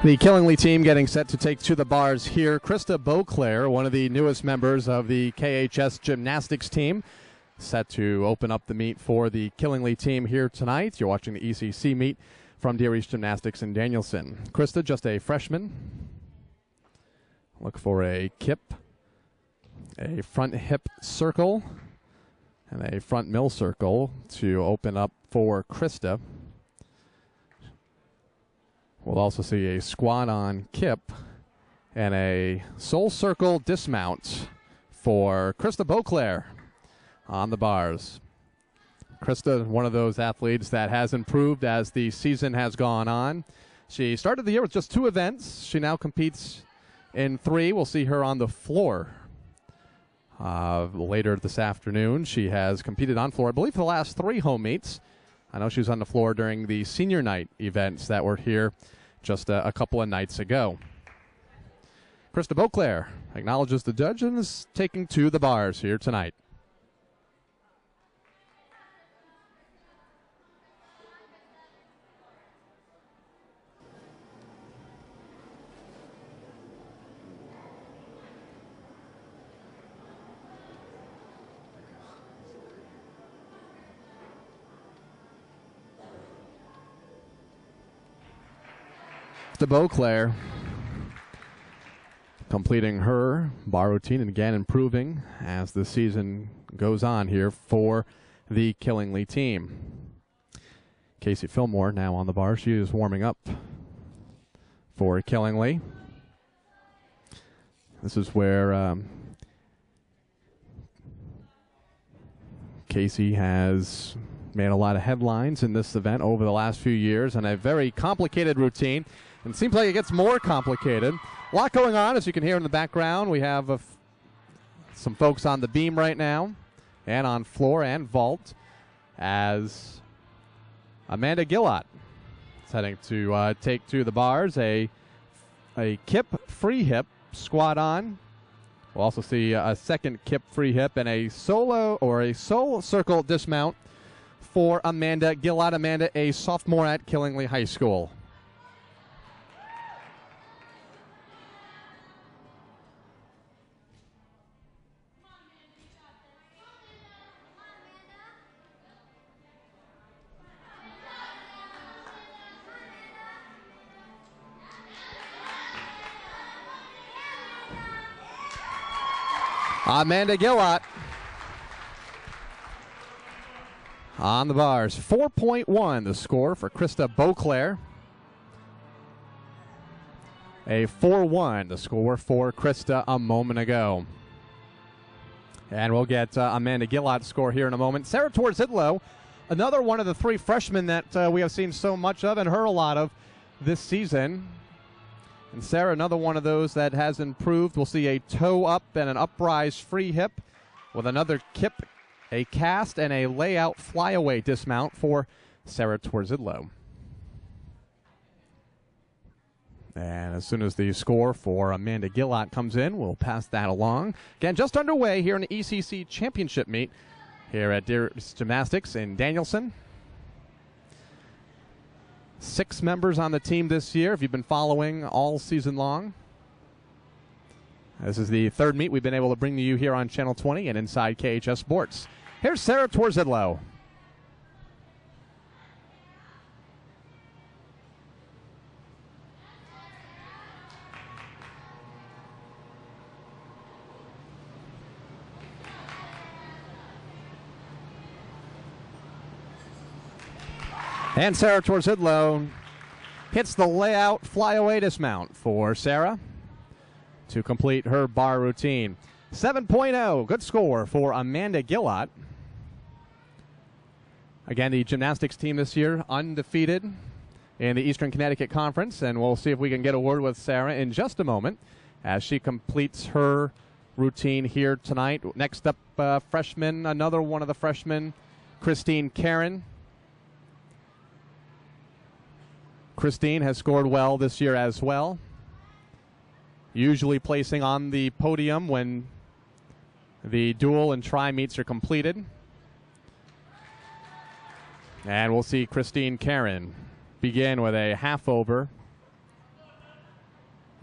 The Killingly team getting set to take to the bars here. Krista Beauclair, one of the newest members of the KHS Gymnastics team, set to open up the meet for the Killingly team here tonight. You're watching the ECC meet from Deer East Gymnastics in Danielson. Krista, just a freshman. Look for a kip, a front hip circle, and a front mill circle to open up for Krista. We'll also see a squat on kip and a sole circle dismount for Krista Beauclair on the bars. Krista, one of those athletes that has improved as the season has gone on. She started the year with just 2 events. She now competes in 3. We'll see her on the floor later this afternoon. She has competed on floor, I believe, for the last 3 home meets. I know she was on the floor during the senior night events that were here just a couple of nights ago. Krista Beauclair acknowledges the judge and is taking to the bars here tonight. Beauclair completing her bar routine and again improving as the season goes on here for the Killingly team. Casey Fillmore now on the bar. She is warming up for Killingly. This is where Casey has made a lot of headlines in this event over the last few years and a very complicated routine. And it seems like it gets more complicated. A lot going on, as you can hear in the background. We have some folks on the beam right now and on floor and vault as Amanda Gillott is heading to take to the bars. A kip free hip squat on. We'll also see a second kip free hip and a solo or a sole circle dismount for Amanda Gillott. Amanda, a sophomore at Killingly High School. Amanda Gillott on the bars. 4.1 the score for Krista Beauclair. A 4-1 the score for Krista a moment ago. And we'll get Amanda Gillott's score here in a moment. Sarah Torzidlo, another one of the 3 freshmen that we have seen so much of and heard a lot of this season. And Sarah, another one of those that has improved. We'll see a toe up and an uprise free hip with another kip, a cast, and a layout flyaway dismount for Sarah Torzidlo. And as soon as the score for Amanda Gillott comes in, we'll pass that along. Again, just underway here in the ECC Championship meet here at Deer East Gymnastics in Danielson. 6 members on the team this year, if you've been following all season long. This is the 3rd meet we've been able to bring to you here on Channel 20 and inside KHS Sports. Here's Sarah Torzidlo. And Sarah Torzidlo hits the layout flyaway dismount for Sarah to complete her bar routine. 7.0, good score for Amanda Gillott. Again, the gymnastics team this year undefeated in the Eastern Connecticut Conference, and we'll see if we can get a word with Sarah in just a moment as she completes her routine here tonight. Next up, freshman, another one of the freshmen, Christine Karen. Christine has scored well this year as well, usually placing on the podium when the dual and tri meets are completed. And we'll see Christine Karen begin with a half over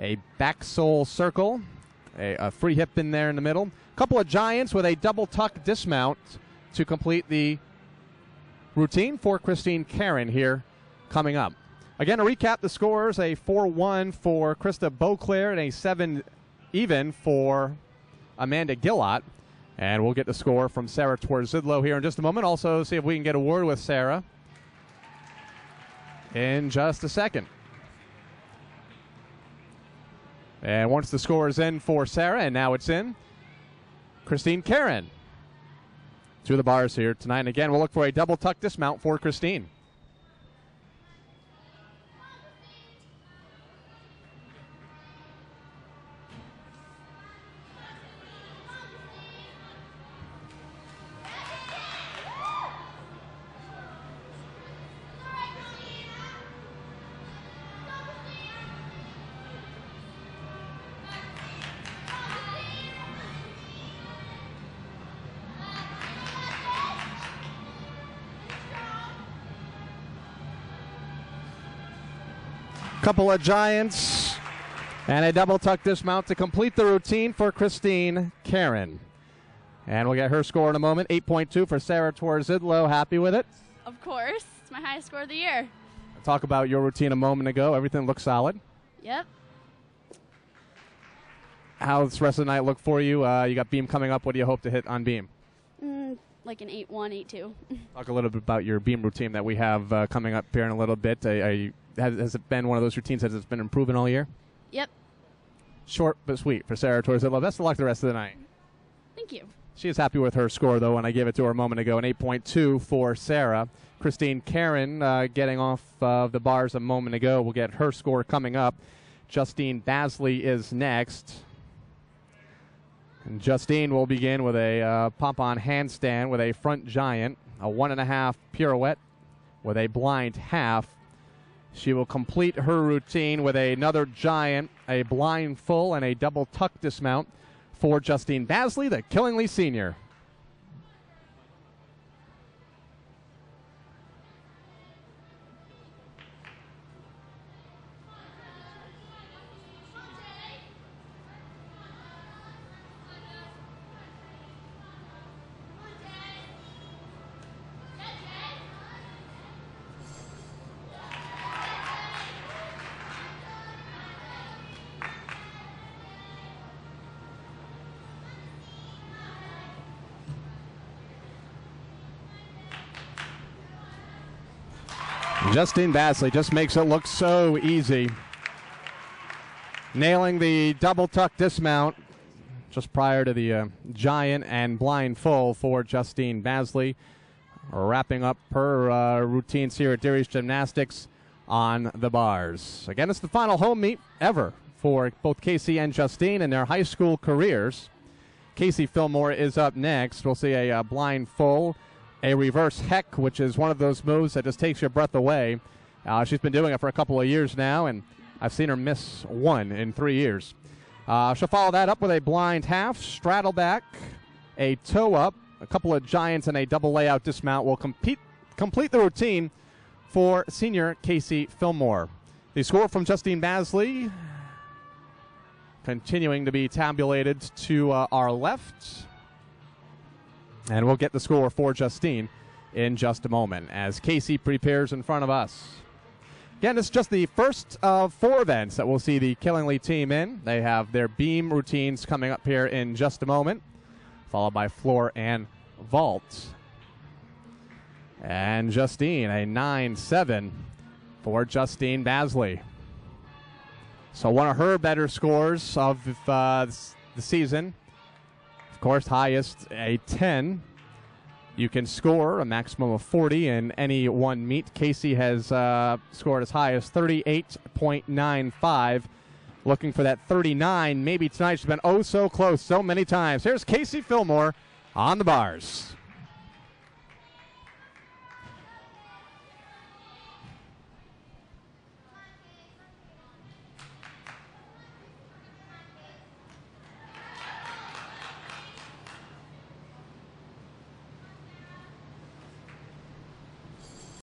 a back sole circle, a free hip in there in the middle. Couple of giants with a double tuck dismount to complete the routine for Christine Karen here coming up. Again, to recap the scores, a 4-1 for Krista Beauclair and a 7-even for Amanda Gillott. And we'll get the score from Sarah Twarzidlo here in just a moment. Also, see if we can get a word with Sarah in just a second. And once the score is in for Sarah, and now it's in, Christine Karen to the bars here tonight. And again, we'll look for a double tuck dismount for Christine. Couple of giants and a double tuck dismount to complete the routine for Christine Karen. And we'll get her score in a moment. 8.2 for Sarah Twarzidlo. Happy with it? Of course. It's my highest score of the year. Talk about your routine a moment ago. Everything looks solid. Yep. How's the rest of the night look for you? You got beam coming up. What do you hope to hit on beam? Like an 8-1, 8-2. Talk a little bit about your beam routine that we have coming up here in a little bit. Has it been one of those routines that has been improving all year? Yep. Short but sweet for Sarah Twarzidlo. Best of luck the rest of the night. Thank you. She is happy with her score, though, and I gave it to her a moment ago, an 8.2 for Sarah. Christine Karen getting off of the bars a moment ago. We'll get her score coming up. Justine Basley is next. And Justine will begin with a pump-on handstand with a front giant, a 1.5 pirouette with a blind half. She will complete her routine with another giant, a blind full, and a double tuck dismount for Justine Basley, the Killingly senior. Justine Basley just makes it look so easy. Nailing the double tuck dismount just prior to the giant and blind full for Justine Basley. Wrapping up her routines here at Deary's Gymnastics on the bars. Again, it's the final home meet ever for both Casey and Justine in their high school careers. Casey Fillmore is up next. We'll see a blind full, a reverse heck, which is one of those moves that just takes your breath away. She's been doing it for a couple of years now, and I've seen her miss one in 3 years. She'll follow that up with a blind half, straddle back, a toe up, a couple of giants, and a double layout dismount will complete the routine for senior Casey Fillmore. The score from Justine Basley continuing to be tabulated to our left. And we'll get the score for Justine in just a moment as Casey prepares in front of us. Again, this is just the first of 4 events that we'll see the Killingly team in. They have their beam routines coming up here in just a moment, followed by floor and vault. And Justine, a 9-7 for Justine Basley. So one of her better scores of the season. Of course, highest a 10. You can score a maximum of 40 in any one meet. Casey has scored as high as 38.95. Looking for that 39. Maybe tonight. She's been oh so close so many times. Here's Casey Fillmore on the bars.